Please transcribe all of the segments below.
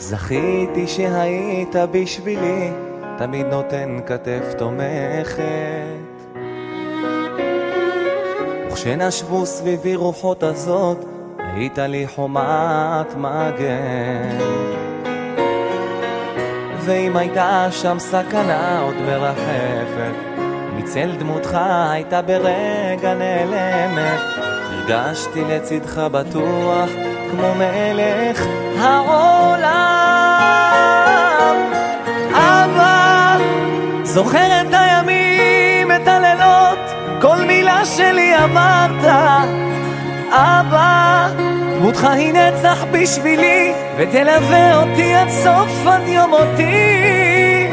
זכיתי שהיית בשבילי, תמיד נותן כתף תומכת. וכשנשבו סביבי רוחות הזאת, היית לי חומת מגן. ואם הייתה שם סכנה עוד מרחפת, מצל דמותך הייתה ברגע נעלמת. הרגשתי לצדך בטוח כמו מלך העולם. אבא, זוכר את הימים, את הלילות, כל מילה שלי אמרת. אבא, דמותך היא נצח בשבילי, ותלווה אותי עד סוף עד יום מותי.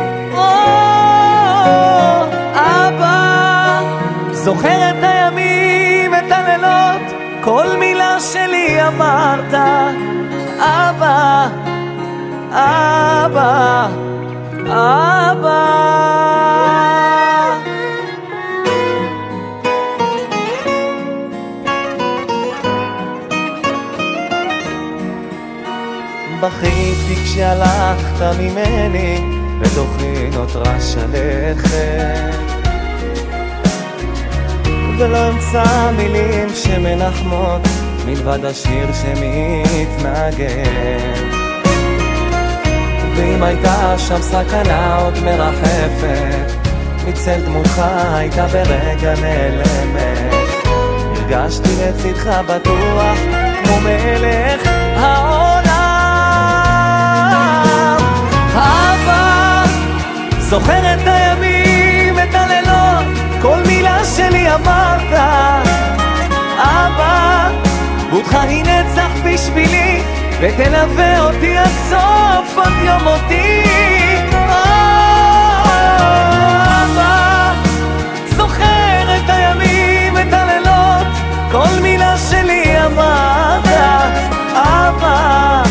אבא, זוכר את הימים, את הלילות, כל מילה שלי אמרת. אבא, אבא, אבא. בכיתי כשהלכת ממני, בתוכי נותרה שלכת, ולא אמצא מילים שמנחמות מלבד השיר שמתנגן. ואם הייתה שם סכנה עוד מרחפת, מצל דמותך הייתה ברגע נעלמת. הרגשתי לצדך בטוח כמו מלך העולם. אבא, זוכר את הימים, את הלילות, כל מילה שלי אמרת. אבא, דמותך היא נצח בשבילי, ותלווה אותי עד סוף עד יום מותי. אבא, זוכר את הימים, את הלילות, כל מילה שלי אמרת. אבא,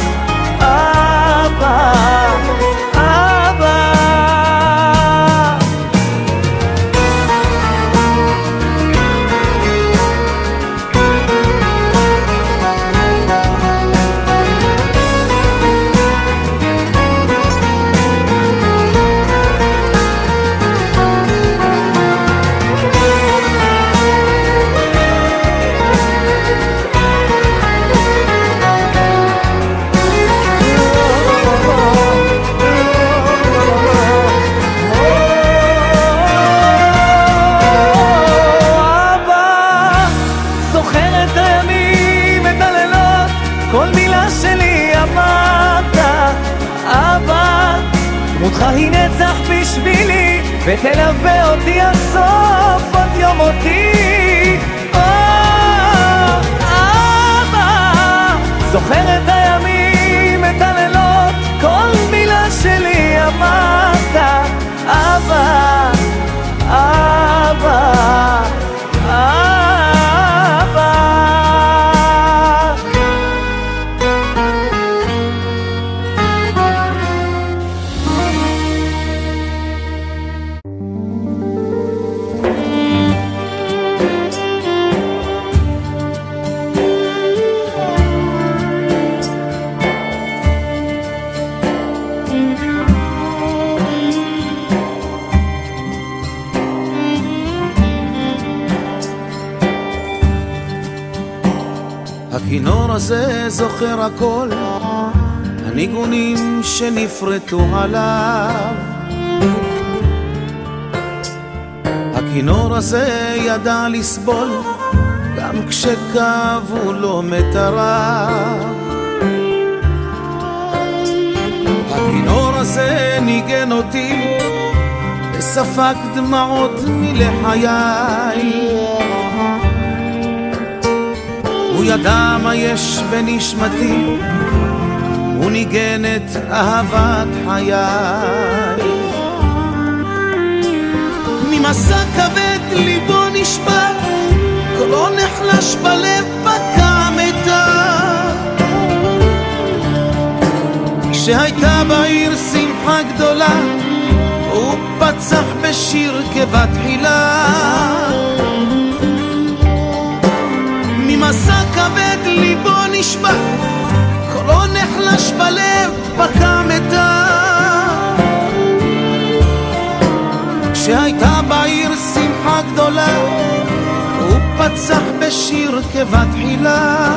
אבא, דמותך היא נצח בשבילי, ותלווה אותי עד סוף עד יום מותי. אבא, זוכר את הימים, את הלילות, כל מילה שלי אמרת. אבא, אבא, אבא. הכינור הזה זוכר הכל, הניגונים שנפרטו עליו. הכינור הזה ידע לסבול גם כשכאבו לו מטריו. הכינור הזה ניגן אותי וספק דמעות מלחיי. הוא ידע מה יש בנשמתי, הוא ניגן את אהבת חיי. ממסע כבד ליבו נשבר, קולו נחלש בלב בקע מיתר. כשהייתה בעיר שמחה גדולה, הוא פצח בשיר כבתחילה. ממסע כבד ליבו נשבר, קולו נחלש בלב בקע גדולה, הוא פצח בשיר כבתחילה.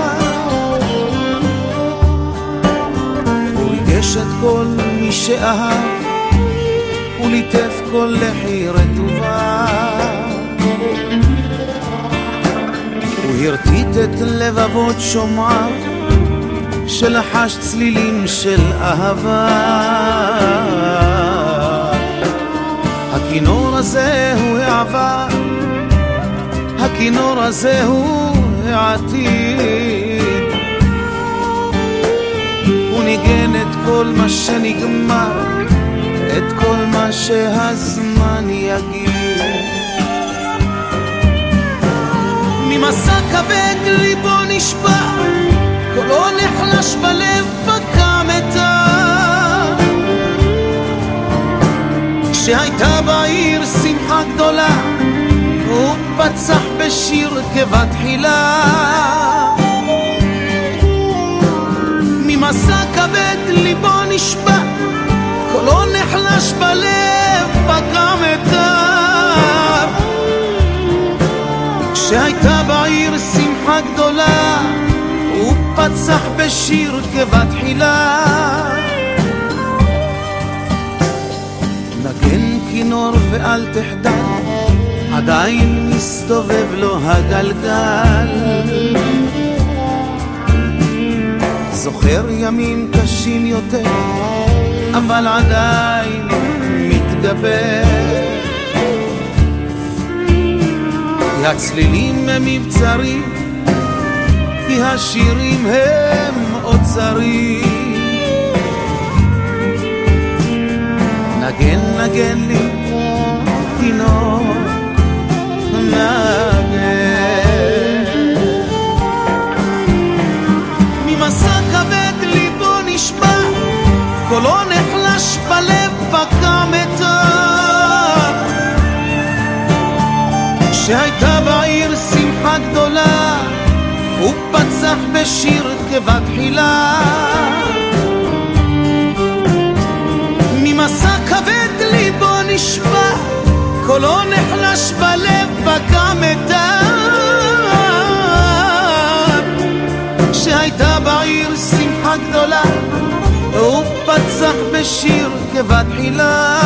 הוא ריגש את כל מי שאהב, הוא ליטף כל לחי רטובה. הוא הרטיט את לבבות שומעיו, שלחש צלילים של אהבה. הכינור הזה הוא העבר, הכינור הזה הוא העתיד. הוא ניגן את כל מה שנגמר, את כל מה שהזמן יגיד. ממסע כבד ליבו נשבע, קולו נחלש בלב בקע מתר. כשהייתה בעיר שמחה גדולה, הוא פצח בשיר כבתחילה. ממסע כבד ליבו נשבע, קולו נחלש בלב בקע מתר. כשהייתה בעיר שמחה גדולה, הוא פצח בשיר כבתחילה. נגן כינור ואל תחדל, עדיין מסתובב לו הגלגל. זוכר ימים קשים יותר, אבל עדיין מתגבר. כי הצלילים הם מבצרים, כי השירים הם אוצרים. נגן נגן לי כינור, נגן. ממסע כבד ליבו נשבע, קולו נחלש בלב בקע מתר. כשהייתה בעיר שמחה גדולה, הוא פצח בשיר כבתחילה. ממסע כבד ליבו נשבע, קולו נחלש בלב בקע מתר. כשהייתה בעיר שמחה גדולה, הוא פצח בשיר כבתחילה.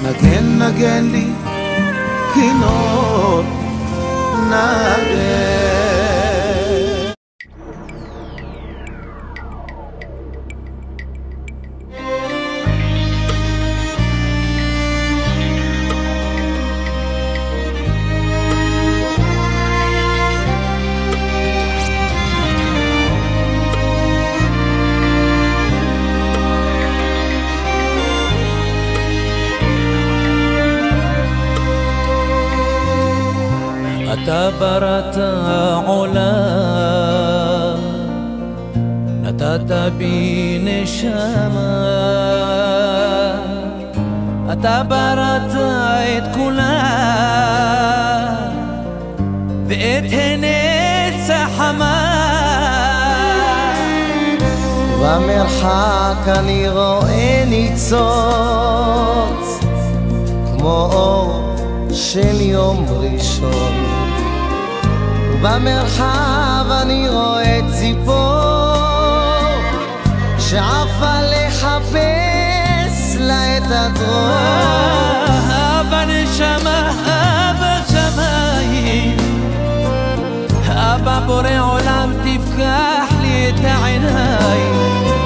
נגן נגן לי כינור, נגן. אתה בראת העולם, נתת בי נשמה. אתה בראת את כולם ואת הנצח המים. במרחק אני רואה ניצוץ כמו אור של יום ראשון. במרחב אני רואה ציפור שעפה לחפש לה את הדרור. אבא נשמה, אבא שמיים, אבא בורא עולם תפקח לי את העיניים.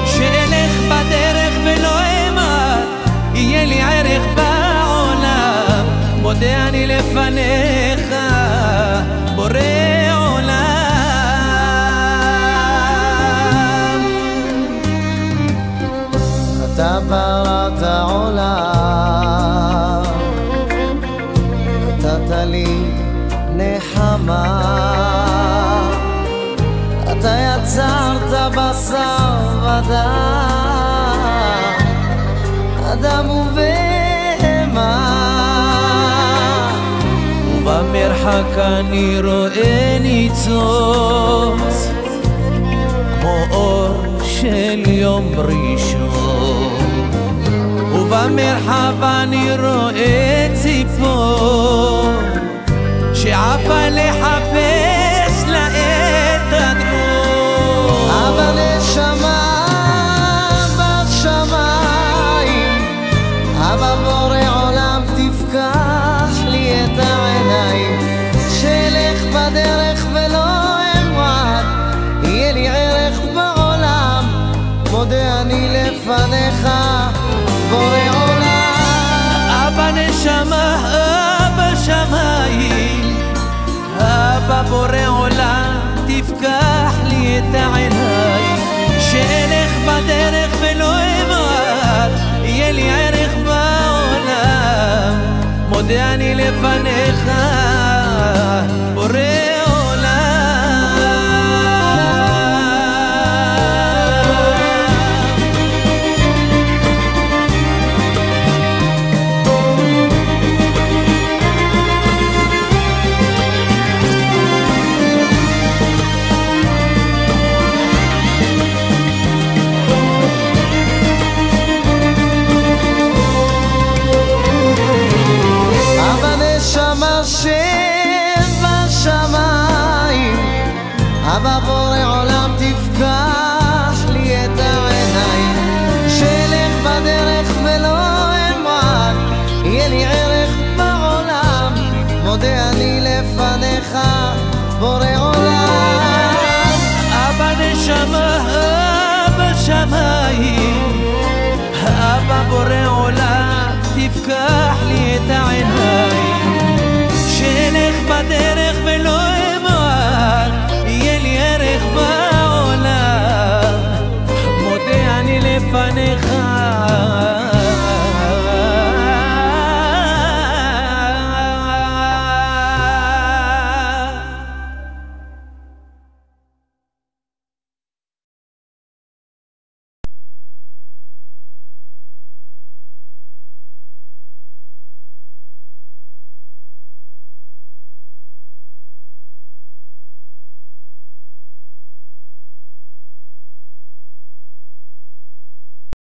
שאלך בדרך ולא אמר, יהיה לי ערך בעולם. מודה אני לפניך בורא עולם. אתה בראת העולם, נתת לי נחמה. אתה יצרת בשר ודם, אדם ובהמה. ובמרחק אני רואה ניצוץ כמו אור של יום ראשון. במרחב אני רואה ציפור שעפה לחפש לה את הדרור. אבל נשמה בשמיים, אבל בורא עולם תפקח לי את העיניים, שלך בדרך ולא אמעט, יהיה לי ערך בעולם, מודה אני לפניך בורא עולם. אבא נשמה בשמיים, אבא בורא עולם תפקח לי את העיניים, שאלך בדרך ולא אמעט, יהיה לי ערך בעולם, מודה אני לפניך בורא אבא בורא עולם תפקח לי את העיניים, שלך בדרך ולא אמעט, יהיה לי ערך בעולם, מודה אני לפניך בורא עולם. אבא נשמה